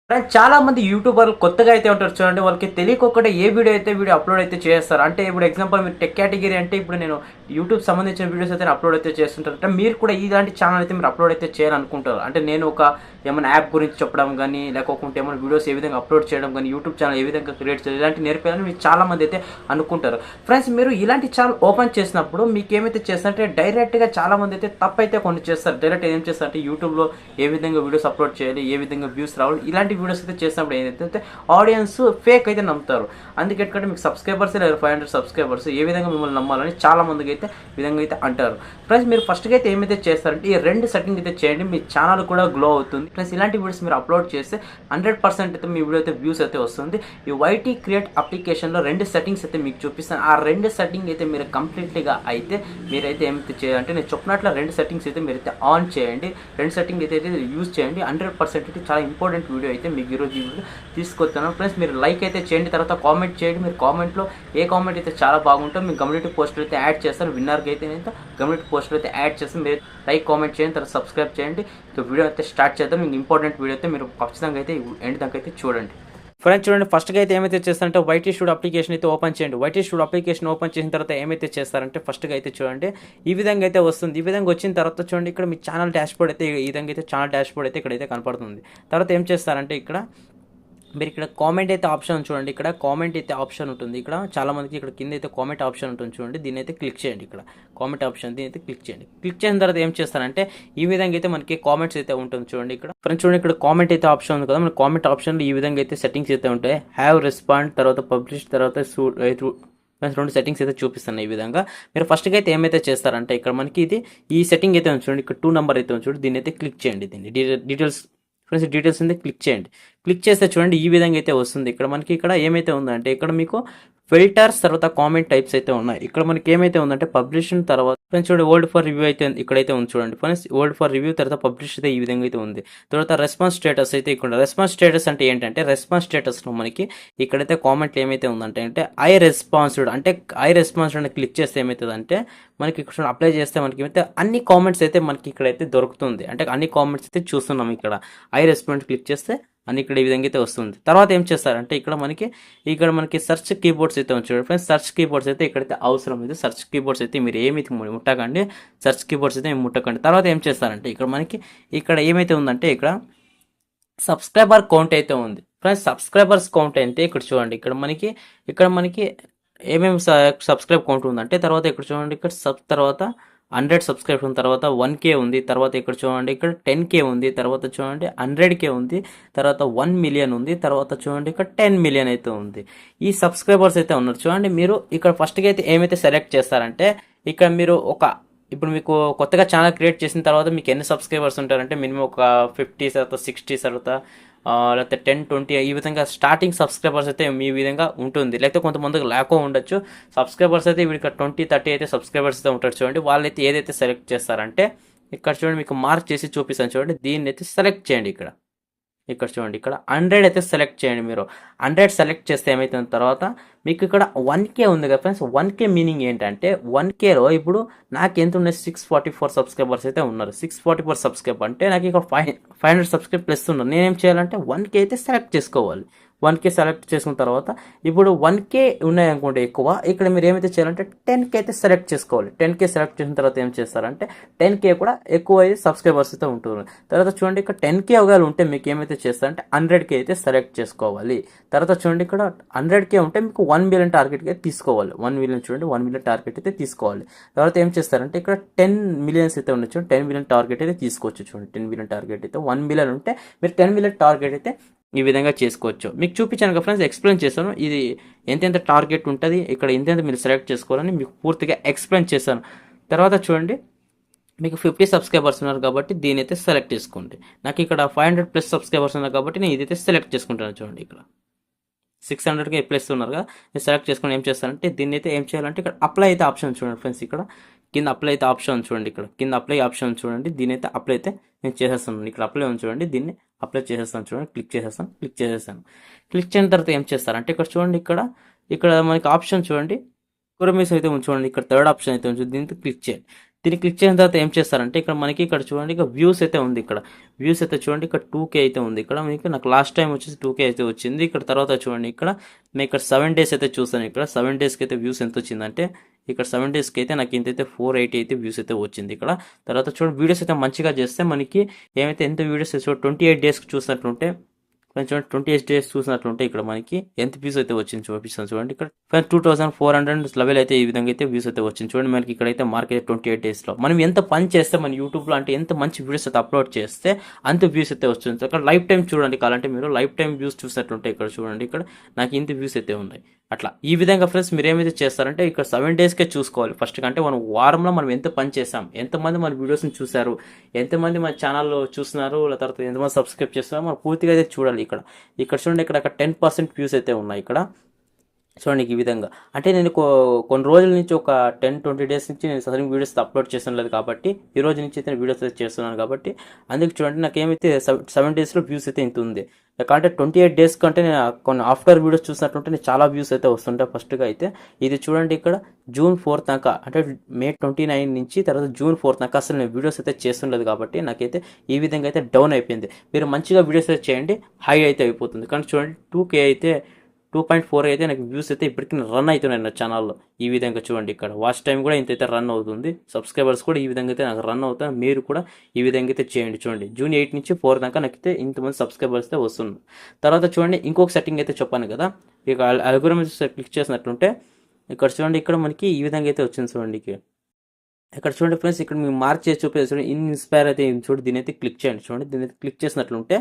కానీ చాలా మంది యూట్యూబర్లు కొత్తగా అయితే ఉంటారు చూడండి. వాళ్ళకి తెలియకొక్కటే ఏ వీడియో అప్లోడ్ అయితే చేస్తారు. అంటే ఇప్పుడు ఎగ్జాంపుల్ మీరు టెక్ కేటగిరీ అంటే ఇప్పుడు నేను యూట్యూబ్ సంబంధించిన వీడియోస్ అయితే అప్లోడ్ అయితే చేస్తుంటారు. అంటే మీరు కూడా ఇలాంటి ఛానల్ అయితే మీరు అప్లోడ్ అయితే చేయాలనుకుంటారు. అంటే నేను ఒక ఏమైనా యాప్ గురించి చెప్పడం కానీ, లేకపోతే ఏమైనా వీడియోస్ ఏ విధంగా అప్లోడ్ చేయడం కానీ, యూట్యూబ్ ఛానల్ ఏ విధంగా క్రియేట్ చేయాలి ఇలాంటి నేర్పాలని మీరు చాలా మంది అయితే అనుకుంటారు. ఫ్రెండ్స్, మీరు ఇలాంటి ఛానల్ ఓపెన్ చేసినప్పుడు మీకు ఏమైతే చేస్తారంటే డైరెక్ట్గా చాలా మంది అయితే తప్పైతే కొన్ని చేస్తారు. డైరెక్ట్ ఏం చేస్తారంటే యూట్యూబ్లో ఏ విధంగా వీడియోస్ అప్లోడ్ చేయాలి, ఏ విధంగా వ్యూస్ రావాలి, ఇలాంటి వీడియోస్ అయితే చేసినప్పుడు ఏదైతే ఆడియన్స్ ఫేక్ అయితే నమ్ముతారు. అందుకే మీకు సబ్స్క్రైబర్స్ లేరు 500 సబ్స్క్రైబర్స్ ఏ విధంగా మిమ్మల్ని నమ్మాలని చాలా మందికి అయితే విధంగా అయితే అంటారు. ఫ్రెండ్స్, మీరు ఫస్ట్గా అయితే ఏమైతే చేస్తారంటే ఈ రెండు సెట్టింగ్ అయితే చేయండి. మీ ఛానల్ కూడా గ్లో అవుతుంది. ప్లస్ ఇలాంటి వీడియోస్ మీరు అప్లోడ్ చేస్తే 100% అయితే మీ వీడియో అయితే వ్యూస్ అయితే వస్తుంది. ఈ వైటీ క్రియేట్ అప్లికేషన్లో రెండు సెట్టింగ్స్ అయితే మీకు చూపిస్తాను. ఆ రెండు సెట్టింగ్ అయితే మీరు కంప్లీట్లీగా అయితే మీరైతే ఏమైతే చేయాలంటే నేను చెప్పినట్లు రెండు సెట్టింగ్స్ అయితే మీరైతే ఆన్ చేయండి. రెండు సెట్టింగ్ అయితే యూజ్ చేయండి. 100% అయితే చాలా ఇంపార్టెంట్ వీడియో అయితే మీకు ఈరోజు ఈ వీడియో తీసుకొస్తాను. ప్లస్ మీరు లైక్ అయితే చేయండి, తర్వాత కామెంట్ చేయండి. మీరు కామెంట్లో ఏ కామెంట్ అయితే చాలా బాగుంటుందో మీ కమ్యూనిటీ పోస్టులు అయితే యాడ్ చేస్తాను. విన్నర్కి అయితే నేను కమ్యూనిటీ పోస్టులు అయితే యాడ్ చేస్తాను. మీరు లైక్ కామెంట్ చేయండి, తర్వాత సబ్స్క్రైబ్ చేయండి. ఇక వీడియో అయితే స్టార్ట్ చేద్దాం. మీకు ఇంపార్టెంట్ వీడియో అయితే మీరు ఖచ్చితంగా అయితే ఎండ్ దాకా అయితే చూడండి. ఫ్రెండ్స్, చూడండి, ఫస్ట్గా అయితే ఏమైతే చేస్తారంటే వైటీ స్టూడియో అప్లికేషన్ అయితే ఓపెన్ చేయండి. వైటీ స్టూడియో అప్లికేషన్ ఓపెన్ చేసిన తర్వాత ఏమైతే చేస్తారంటే ఫస్ట్గా అయితే చూడండి ఈ విధంగా అయితే వస్తుంది. ఈ విధంగా వచ్చిన తర్వాత చూడండి ఇక్కడ మీ ఛానల్ డాష్బోర్డ్ అయితే ఈ విధంగా అయితే ఛానల్ డాష్బోర్డ్ అయితే ఇక్కడైతే కనపడుతుంది. తర్వాత ఏం చేస్తారంటే ఇక్కడ మీరు ఇక్కడ కామెంట్ అయితే ఆప్షన్ చూడండి. ఇక్కడ కామెంట్ అయితే ఆప్షన్ ఉంటుంది. ఇక్కడ చాలా మందికి ఇక్కడ కింద అయితే కామెంట్ ఆప్షన్ ఉంటుంది చూడండి. దీని అయితే క్లిక్ చేయండి. ఇక్కడ కామెంట్ ఆప్షన్ దీని అయితే క్లిక్ చేయండి. క్లిక్ చేసిన తర్వాత ఏం చేస్తారంటే ఈ విధంగా అయితే మనకి కామెంట్స్ అయితే ఉంటుంది చూడండి. ఇక్కడ ఫ్రెండ్స్ చూడండి, ఇక్కడ కామెంట్ అయితే ఆప్షన్ ఉంది కదా, మన కామెంట్ ఆప్షన్లో ఈ విధంగా అయితే సెట్టింగ్స్ అయితే ఉంటాయి. హ్యావ్ రెస్పాండ్, తర్వాత పబ్లిష్, తర్వాత రెండు సెట్టింగ్స్ అయితే చూపిస్తున్నాయి. ఈ విధంగా మీరు ఫస్ట్గా అయితే ఏమైతే చేస్తారంటే ఇక్కడ మనకి ఇది ఈ సెట్టింగ్ అయితే ఉంది చూడండి. ఇక్కడ 2 నెంబర్ అయితే ఉంది చూడండి. దీన్ని అయితే క్లిక్ చేయండి. దీన్ని డీటెయిల్స్ ఫ్రెండ్స్ డీటెయిల్స్ ఉంది క్లిక్ చేయండి. క్లిక్ చేస్తే చూడండి ఈ విధంగా అయితే వస్తుంది. ఇక్కడ మనకి ఇక్కడ ఏమైతే ఉందంటే ఇక్కడ మీకు ఫిల్టర్స్ తర్వాత కామెంట్ టైప్స్ అయితే ఉన్నాయి. ఇక్కడ మనకి ఏమైతే ఉందంటే పబ్లిషన్ తర్వాత ఫ్రెండ్స్ చూడండి ఓల్డ్ ఫర్ రివ్యూ అయితే ఇక్కడైతే ఉంది చూడండి. ఫ్రెండ్స్ ఓల్డ్ ఫర్ రివ్యూ తర్వాత పబ్లిష్ అయితే ఈ విధంగా అయితే ఉంది. తర్వాత రెస్పాన్స్ స్టేటస్ అయితే ఇక్కడ రెస్పాన్స్ స్టేటస్ అంటే ఏంటంటే రెస్పాన్స్ స్టేటస్లో మనకి ఇక్కడైతే కామెంట్లు ఏమైతే ఉందంటే ఐ రెస్పాన్స్డ్ అంటే ఐ రెస్పాన్స్డ్ అని క్లిక్ చేస్తే ఏమవుతుందంటే మనకి ఇక్కడ అప్లై చేస్తే మనకి ఏమైతే అన్ని కామెంట్స్ అయితే మనకి ఇక్కడైతే దొరుకుతుంది. అంటే అన్ని కామెంట్స్ అయితే చూస్తున్నాం. ఇక్కడ ఐ రెస్పాన్స్ క్లిక్ చేస్తే అని ఇక్కడ ఈ విధంగా అయితే వస్తుంది. తర్వాత ఏం చేస్తారంటే ఇక్కడ మనకి సెర్చ్ కీబోర్డ్స్ అయితే ఉంచారు ఫ్రెండ్స్. సెర్చ్ కీబోర్డ్స్ అయితే ఇక్కడైతే అవసరం ఇది. సెర్చ్ కీబోర్డ్స్ అయితే మీరు ఏమి ముట్టకండి. సెర్చ్ కీబోర్డ్స్ అయితే ముట్టకండి. తర్వాత ఏం చేస్తారంటే ఇక్కడ ఏమైతే ఉందంటే ఇక్కడ సబ్స్క్రైబర్ కౌంట్ అయితే ఉంది ఫ్రెండ్స్. సబ్స్క్రైబర్స్ కౌంట్ అయితే ఇక్కడ చూడండి. ఇక్కడ మనకి ఏమేమి సబ్స్క్రైబ్ కౌంట్ ఉందంటే తర్వాత ఇక్కడ చూడండి. ఇక్కడ తర్వాత 100 సబ్స్క్రిప్షన్, తర్వాత 1K ఉంది, తర్వాత ఇక్కడ చూడండి ఇక్కడ 10K ఉంది, తర్వాత చూడండి 100K ఉంది, తర్వాత 1 మిలియన్ ఉంది, తర్వాత చూడండి ఇక్కడ 10 మిలియన్ అయితే ఉంది. ఈ సబ్స్క్రైబర్స్ అయితే ఉన్నారు చూడండి. మీరు ఇక్కడ ఫస్ట్గా అయితే ఏమైతే సెలెక్ట్ చేస్తారంటే ఇక్కడ మీరు ఇప్పుడు మీకు కొత్తగా ఛానల్ క్రియేట్ చేసిన తర్వాత మీకు ఎన్ని సబ్స్క్రైబర్స్ ఉంటారంటే మినిమం ఒక 50 తర్వాత 60 తర్వాత లేకపోతే 10, 20 ఈ విధంగా స్టార్టింగ్ సబ్స్క్రైబర్స్ అయితే మీ విధంగా ఉంటుంది. లేకపోతే కొంతమందికి లేకో ఉండొచ్చు. సబ్స్క్రైబర్స్ అయితే వీడికి 20, 30 అయితే సబ్స్క్రైబర్స్ అయితే ఉంటారు చూడండి. వాళ్ళైతే ఏదైతే సెలెక్ట్ చేస్తారంటే ఇక్కడ చూడండి మీకు మార్క్ చేసి చూపిస్తాను చూడండి. దీన్ని అయితే సెలెక్ట్ చేయండి. ఇక్కడ చూడండి ఇక్కడ 100 అయితే సెలెక్ట్ చేయండి. మీరు 100 సెలెక్ట్ చేస్తే ఏమవుతుంది తర్వాత మీకు ఇక్కడ 1K ఉంది కదా ఫ్రెండ్స్. 1K మీనింగ్ ఏంటంటే 1Kలో ఇప్పుడు నాకు ఎంత ఉన్నాయి 644 సబ్స్క్రైబర్స్ అయితే ఉన్నారు. 644 సబ్స్క్రైబర్ అంటే నాకు ఇక్కడ 500 సబ్స్క్రైబ్ ప్లస్ ఉన్నారు. నేనేం చేయాలంటే 1K అయితే సెలెక్ట్ చేసుకోవాలి. 1K సెలెక్ట్ చేసుకున్న తర్వాత ఇప్పుడు 1K ఉన్నాయనుకోండి ఎక్కువ, ఇక్కడ మీరు ఏమైతే చేయాలంటే 10K అయితే సెలెక్ట్ చేసుకోవాలి. 10K సెలెక్ట్ చేసిన తర్వాత ఏం చేస్తారంటే 10K కూడా ఎక్కువ అయితే సబ్స్క్రైబర్స్ అయితే ఉంటుంది. తర్వాత చూడండి ఇక్కడ 10K ఒకవేళ ఉంటే మీకు ఏమైతే చేస్తారంటే 100K అయితే సెలెక్ట్ చేసుకోవాలి. తర్వాత చూడండి ఇక్కడ 100K ఉంటే మీకు 1 మిలియన్ టార్గెట్ అయితే తీసుకోవాలి. 1 మిలియన్ చూడండి 1 మిలియన్ టార్గెట్ అయితే తీసుకోవాలి. తర్వాత ఏం చేస్తారంటే ఇక్కడ 10 మిలియన్స్ అయితే ఉండొచ్చు. 10 మిలియన్ టార్గెట్ అయితే తీసుకోవచ్చు. చూడండి 10 మిలియన్ టార్గెట్ అయితే 1 మిలియన్ ఉంటే మీరు 10 మిలియన్ టార్గెట్ అయితే ఈ విధంగా చేసుకోవచ్చు. మీకు చూపించాను కదా ఫ్రెండ్స్, ఎక్స్ప్లెయిన్ చేశాను. ఇది ఎంతెంత టార్గెట్ ఉంటుంది, ఇక్కడ ఎంతెంత మీరు సెలెక్ట్ చేసుకోవాలని మీకు పూర్తిగా ఎక్స్ప్లెయిన్ చేశాను. తర్వాత చూడండి మీకు 50 సబ్స్క్రైబర్స్ ఉన్నారు కాబట్టి దీని అయితే సెలెక్ట్ చేసుకోండి. నాకు ఇక్కడ 500 ప్లస్ సబ్స్క్రైబర్స్ ఉన్నారు కాబట్టి నేను ఇదైతే సెలెక్ట్ చేసుకుంటాను. చూడండి ఇక్కడ 600K ప్లస్ ఉన్నారు కదా, నేను సెలెక్ట్ చేసుకుని ఏం చేస్తానంటే దీన్ని అయితే ఏం చేయాలంటే ఇక్కడ అప్లై అయితే ఆప్షన్ చూడండి ఫ్రెండ్స్. ఇక్కడ కింద అప్లై అయితే ఆప్షన్ చూడండి. ఇక్కడ కింద అప్లై ఆప్షన్ చూడండి. దీని అయితే అప్లై అయితే నేను చేసేస్తాను. ఇక్కడ అప్లై ఉంది చూడండి. దీన్ని అప్లై చేసేస్తాను చూడండి. క్లిక్ చేసేస్తాను. క్లిక్ చేసిన తర్వాత ఏం చేస్తారంటే ఇక్కడ చూడండి. ఇక్కడ మనకి ఆప్షన్ చూడండి కురమీస్ అయితే ఉంది చూడండి. ఇక్కడ థర్డ్ ఆప్షన్ అయితే ఉంది. దీంతో క్లిక్ చేయండి. దీన్ని క్లిక్ చేసిన తర్వాత ఏం చేస్తారంటే ఇక్కడ మనకి ఇక్కడ చూడండి ఇక్కడ వ్యూస్ అయితే ఉంది. ఇక్కడ వ్యూస్ అయితే చూడండి ఇక్కడ 2K అయితే ఉంది. ఇక్కడ మీకు నాకు లాస్ట్ టైం వచ్చేసి 2K అయితే వచ్చింది. ఇక్కడ తర్వాత చూడండి ఇక్కడ నేను ఇక్కడ 7 డేస్ అయితే చూస్తాను. ఇక్కడ 7 డేస్కి అయితే వ్యూస్ ఎంత వచ్చిందంటే ఇక్కడ 7 డేస్కి అయితే నాకు ఇంతైతే 480 అయితే వ్యూస్ అయితే వచ్చింది. ఇక్కడ తర్వాత చూడండి వీడియోస్ అయితే మంచిగా చేస్తే మనకి ఏమైతే ఎంత వీడియోస్ చూడండి 28 డేస్కి చూసినట్లుంటే చూడండి 28 డేస్ చూసినట్లుంటే ఇక్కడ మనకి ఎంత వ్యూస్ అయితే వచ్చింది చూపిస్తాను చూడండి. ఇక్కడ 2400 లెవెల్ అయితే ఈ విధంగా అయితే వ్యూస్ అయితే వచ్చింది చూడండి. మనకి ఇక్కడైతే మార్కెట్ 28 డేస్లో మనం ఎంత పని చేస్తే మన యూట్యూబ్లో అంటే ఎంత మంచి వీడియోస్ అయితే అప్లోడ్ చేస్తే అంత వ్యూస్ అయితే వస్తుంది. అక్కడ లైఫ్ టైం చూడండి కావాలంటే మీరు లైఫ్ టైం వ్యూస్ చూసినట్లుంటే ఇక్కడ చూడండి ఇక్కడ నాకు ఇంత వ్యూస్ అయితే ఉన్నాయి. అట్లా ఈ విధంగా ఫ్రెండ్స్ మీరు ఏమైతే చేస్తారంటే ఇక్కడ 7 డేస్కే చూసుకోవాలి ఫస్ట్. అంటే మనం వారంలో మనం ఎంత పని చేసాం, ఎంతమంది మన వీడియోస్ని చూశారు, ఎంతమంది మన ఛానల్లో చూస్తున్నారు, తర్వాత ఎంతమంది సబ్స్క్రైబ్ చేస్తున్నారు మనం పూర్తిగా అయితే చూడాలి. ఇక్కడ చూడండి ఇక్కడ 10% వ్యూస్ అయితే ఉన్నాయి. ఇక్కడ చూడండి ఈ విధంగా అంటే నేను కొన్ని రోజుల నుంచి ఒక 10-20 డేస్ నుంచి నేను అసలు వీడియోస్ అప్లోడ్ చేస్తున్నలేదు కాబట్టి ఈ రోజు నుంచి అయితే వీడియోస్ అయితే చేస్తున్నాను కాబట్టి అందుకు చూడండి నాకు ఏమైతే 7 డేస్లో వ్యూస్ అయితే ఇంత ఉంది. అంటే 28 డేస్ కంటే నేను కొన్ని ఆఫ్టర్ వీడియోస్ చూసినట్టుంటే నేను చాలా వ్యూస్ అయితే వస్తుంటాయి. ఫస్ట్గా అయితే ఇది చూడండి ఇక్కడ June 4th దాకా అంటే May 29 నుంచి తర్వాత June 4th దాకా అసలు నేను వీడియోస్ అయితే చేస్తుండలేదు కాబట్టి నాకైతే ఈ విధంగా అయితే డౌన్ అయిపోయింది. మీరు మంచిగా వీడియోస్ అయితే చేయండి హై అయితే అయిపోతుంది. కానీ చూడండి 2K అయితే 2.4 అయితే నాకు వ్యూస్ అయితే ఇప్పటికీ రన్ అవుతున్నాయి నా ఛానల్లో. ఈ విధంగా చూడండి ఇక్కడ వాచ్ టైం కూడా ఇంతైతే రన్ అవుతుంది, సబ్స్క్రైబర్స్ కూడా ఈ విధంగా అయితే నాకు రన్ అవుతాయి. మీరు కూడా ఈ విధంగా అయితే చేయండి. చూడండి June 8 నుంచి 4 దాకా నాకైతే ఇంతమంది సబ్స్క్రైబర్స్ అయితే వస్తుంది. తర్వాత చూడండి ఇంకొక సెట్టింగ్ అయితే చెప్పాను కదా, ఇక అల్గోరిథమ్స్ క్లిక్ చేసినట్లుంటే ఇక్కడ చూడండి ఇక్కడ మనకి ఈ విధంగా అయితే వచ్చింది. చూడండి ఇక్కడ చూడండి ఫ్రెండ్స్ ఇక్కడ మీరు మార్క్ చేసి చూపేసి చూడండి ఇన్స్పైర్ అయితే చూడండి దీని అయితే క్లిక్ చేయండి. చూడండి దీని అయితే క్లిక్ చేసినట్లుంటే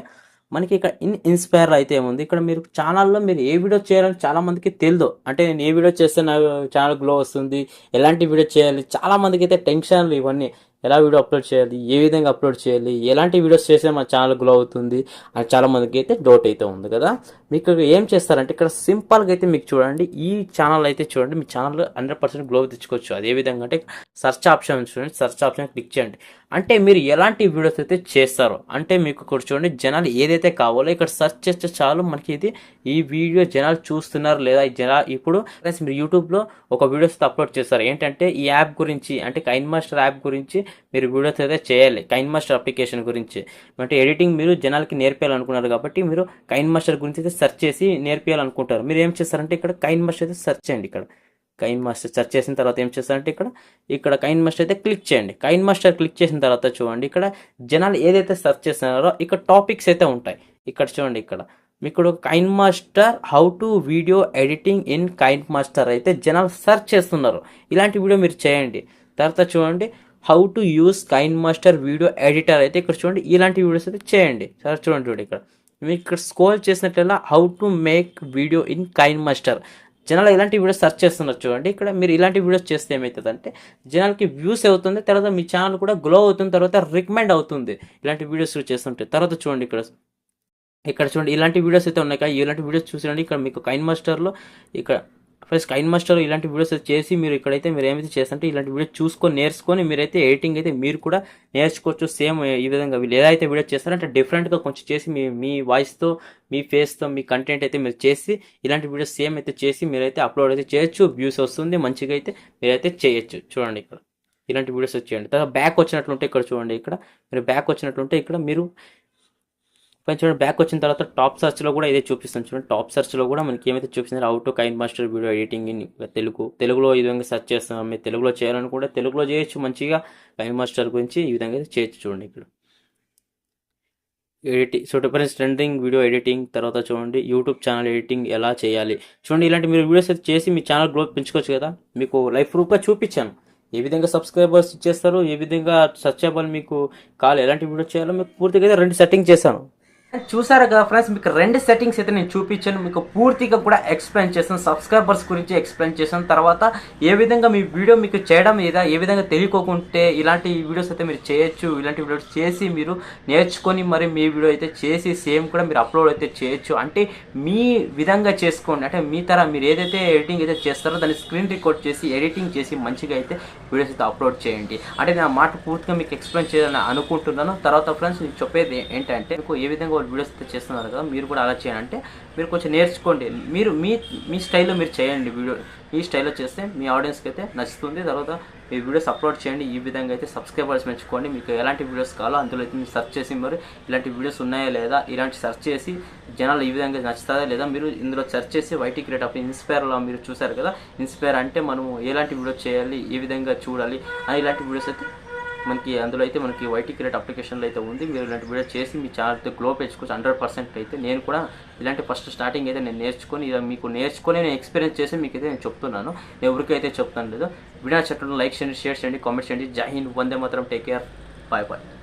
మనకి ఇక్కడ ఇన్స్పైర్ అయితే ఏముంది ఇక్కడ మీరు ఛానల్లో మీరు ఏ వీడియో చేయాలని చాలా మందికి తెలియదు. అంటే నేను ఏ వీడియో చేస్తే నా ఛానల్ గ్లో వస్తుంది, ఎలాంటి వీడియో చేయాలి, చాలా మందికి అయితే టెన్షన్లు ఇవన్నీ ఎలా వీడియో అప్లోడ్ చేయాలి, ఏ విధంగా అప్లోడ్ చేయాలి, ఎలాంటి వీడియోస్ చేస్తే మన ఛానల్ గ్లో అవుతుంది అని చాలా మందికి అయితే డౌట్ అయితే ఉంది కదా. మీకు ఏం చేస్తారంటే ఇక్కడ సింపుల్గా అయితే మీకు చూడండి ఈ ఛానల్ అయితే చూడండి మీ ఛానల్ 100% గ్లో తెచ్చుకోవచ్చు. అదే విధంగా అంటే సెర్చ్ ఆప్షన్ చూడండి, సెర్చ్ ఆప్షన్ క్లిక్ చేయండి. అంటే మీరు ఎలాంటి వీడియోస్ అయితే చేస్తారో అంటే మీకు ఇక్కడ చూడండి జనాలు ఏదైతే కావాలో ఇక్కడ సెర్చ్ చేస్తే చాలు మనకి ఇది ఈ వీడియో జనాలు చూస్తున్నారు లేదా ఇప్పుడు మీరు యూట్యూబ్లో ఒక వీడియోస్ అప్లోడ్ చేస్తారు ఏంటంటే ఈ యాప్ గురించి అంటే కైన్ మాస్టర్ యాప్ గురించి మీరు వీడియోస్ అయితే చేయాలి. కైన్ మాస్టర్ అప్లికేషన్ గురించి అంటే ఎడిటింగ్ మీరు జనాలకి నేర్పేయాలనుకున్నారు కాబట్టి మీరు కైన్ మాస్టర్ గురించి అయితే సెర్చ్ చేసి నేర్పేయాలనుకుంటారు. మీరు ఏం చేస్తారంటే ఇక్కడ కైన్ మాస్టర్ అయితే సెర్చ్ చేయండి. ఇక్కడ కైన్ మాస్టర్ సెర్చ్ చేసిన తర్వాత ఏం చేస్తారంటే ఇక్కడ కైన్ మాస్టర్ అయితే క్లిక్ చేయండి. కైన్ మాస్టర్ క్లిక్ చేసిన తర్వాత చూడండి ఇక్కడ జనాలు ఏదైతే సెర్చ్ చేస్తున్నారో ఇక్కడ టాపిక్స్ అయితే ఉంటాయి. ఇక్కడ చూడండి ఇక్కడ మీకు KineMaster how to video editing in KineMaster అయితే జనాలు సెర్చ్ చేస్తున్నారు. ఇలాంటి వీడియో మీరు చేయండి. తర్వాత చూడండి how to use KineMaster video editor అయితే ఇక్కడ చూడండి ఇలాంటి వీడియోస్ అయితే చేయండి. సరే చూడండి ఇక్కడ మీకు ఇక్కడ స్క్రోల్ చేసినట్లయినా how to make video in KineMaster జనాలు ఇలాంటి వీడియోస్ సెర్చ్ చేస్తున్నారు. చూడండి ఇక్కడ మీరు ఇలాంటి వీడియోస్ చేస్తే ఏమవుతుందంటే జనాలకి వ్యూస్ అవుతుంది, తర్వాత మీ ఛానల్ కూడా గ్లో అవుతుంది, తర్వాత రికమెండ్ అవుతుంది ఇలాంటి వీడియోస్ చేస్తుంటే. తర్వాత చూడండి ఇక్కడ చూడండి ఇలాంటి వీడియోస్ అయితే ఉన్నాయి కదా, ఇలాంటి వీడియోస్ చూసినండి ఇక్కడ మీకు కైన్ మాస్టర్లో ఇక్కడ ఫస్ట్ కైన్ మాస్టర్ ఇలాంటి వీడియోస్ చేసి మీరు ఇక్కడైతే మీరు ఏమైతే చేస్తుంటే ఇలాంటి వీడియో చూసుకొని నేర్చుకొని మీరైతే ఎడిటింగ్ అయితే మీరు కూడా నేర్చుకోవచ్చు. సేమ్ ఈ విధంగా వీళ్ళు ఏదైతే వీడియో చేస్తారంటే డిఫరెంట్గా కొంచెం చేసి మీ వాయిస్తో మీ ఫేస్తో మీ కంటెంట్ అయితే మీరు చేసి ఇలాంటి వీడియోస్ సేమ్ అయితే చేసి మీరైతే అప్లోడ్ అయితే చేయొచ్చు. వ్యూస్ వస్తుంది మంచిగా అయితే మీరైతే చేయొచ్చు. చూడండి ఇక్కడ ఇలాంటి వీడియోస్ వచ్చేయండి. తర్వాత బ్యాక్ వచ్చినట్లుంటే ఇక్కడ చూడండి ఇక్కడ మీరు బ్యాక్ వచ్చినట్లుంటే ఇక్కడ మీరు చూడండి బ్యాక్ వచ్చిన తర్వాత టాప్ సర్చ్లో కూడా ఇదే చూపిస్తాను. చూడండి టాప్ సర్చ్లో కూడా మనకి ఏమైతే చూపిస్తుంది how to KineMaster video editing in తెలుగులో ఈ విధంగా సెర్చ్ చేస్తాం. మీరు తెలుగులో చేయాలనుకుంటే తెలుగులో చేయొచ్చు. మంచిగా కైన్ మాస్టర్ గురించి ఈ విధంగా అయితే చేయొచ్చు. చూడండి ఇక్కడ editing so difference trending video editing, తర్వాత చూడండి యూట్యూబ్ ఛానల్ ఎడిటింగ్ ఎలా చేయాలి. చూడండి ఇలాంటి మీరు వీడియోస్ అయితే చేసి మీ ఛానల్ గ్రోత్ పెంచుకోవచ్చు కదా. మీకు లైఫ్ ప్రూఫ్గా చూపించాను ఏ విధంగా సబ్స్క్రైబర్స్ ఇచ్చేస్తారు, ఏ విధంగా సర్చ్ అవ్వాలి, మీకు కాల్ ఎలాంటి వీడియో చేయాలో మీకు పూర్తిగా అయితే 2 సెట్టింగ్ చేశాను. చూసారు కదా ఫ్రెండ్స్, మీకు 2 సెట్టింగ్స్ అయితే నేను చూపించాను, మీకు పూర్తిగా కూడా ఎక్స్ప్లెయిన్ చేస్తాను. సబ్స్క్రైబర్స్ గురించి ఎక్స్ప్లెయిన్ చేశాను. తర్వాత ఏ విధంగా మీ వీడియో మీకు చేయడం లేదా ఏ విధంగా తెలియకోకుంటే ఇలాంటి వీడియోస్ అయితే మీరు చేయొచ్చు. ఇలాంటి వీడియోస్ చేసి మీరు నేర్చుకొని మరి మీ వీడియో అయితే చేసి సేమ్ కూడా మీరు అప్లోడ్ అయితే చేయొచ్చు. అంటే మీ విధంగా చేసుకోండి. అంటే మీ మీరు ఏదైతే ఎడిటింగ్ అయితే చేస్తారో దాన్ని స్క్రీన్ రికార్డ్ చేసి ఎడిటింగ్ చేసి మంచిగా అయితే వీడియోస్ అయితే అప్లోడ్ చేయండి. అంటే నా మాట పూర్తిగా మీకు ఎక్స్ప్లెయిన్ చేయాలని అనుకుంటున్నాను. తర్వాత ఫ్రెండ్స్ నేను చెప్పేది ఏంటంటే మీకు ఏ విధంగా వాళ్ళు వీడియోస్ అయితే చేస్తున్నారు కదా, మీరు కూడా అలా చేయండి. అంటే మీరు కొంచెం నేర్చుకోండి, మీరు మీ స్టైల్లో మీరు చేయండి. వీడియో ఈ స్టైల్లో చేస్తే మీ ఆడియన్స్కి అయితే నచ్చుతుంది. తర్వాత మీ వీడియోస్ అప్లోడ్ చేయండి. ఈ విధంగా అయితే సబ్స్క్రైబర్స్ పెంచుకోండి. మీకు ఎలాంటి వీడియోస్ కావాలో అందులో అయితే మీరు సెర్చ్ చేసి, మరి ఇలాంటి వీడియోస్ ఉన్నాయా లేదా, ఇలాంటి సెర్చ్ చేసి జనాలు ఈ విధంగా నచ్చుతుందా లేదా మీరు ఇందులో సెర్చ్ చేసి వైటీ క్రియేట్ అప్ ఇన్స్పైర్లో మీరు చూసారు కదా, ఇన్స్పైర్ అంటే మనము ఎలాంటి వీడియో చేయాలి, ఏ విధంగా చూడాలి అని ఇలాంటి వీడియోస్ అయితే మనకి అందులో అయితే మనకి వైటీ క్రియేట్ అప్లికేషన్లో అయితే ఉంది. మీరు ఇలాంటి వీడియో చేసి మీ ఛానల్ అయితే గ్లో పెంచుకోవచ్చు 100%. అయితే నేను కూడా ఇలాంటి ఫస్ట్ స్టార్టింగ్ అయితే నేను నేర్చుకొని ఇలా మీకు నేర్చుకొని నేను ఎక్స్పీరియన్స్ చేసి మీకు అయితే నేను చెప్తున్నాను, ఎవరికైతే చెప్తాను లేదు. వీడియో నచ్చట్టు లైక్ చేయండి, షేర్ చేయండి, కామెంట్ చేయండి. జై Hind, Vande Mataram, take care, bye bye.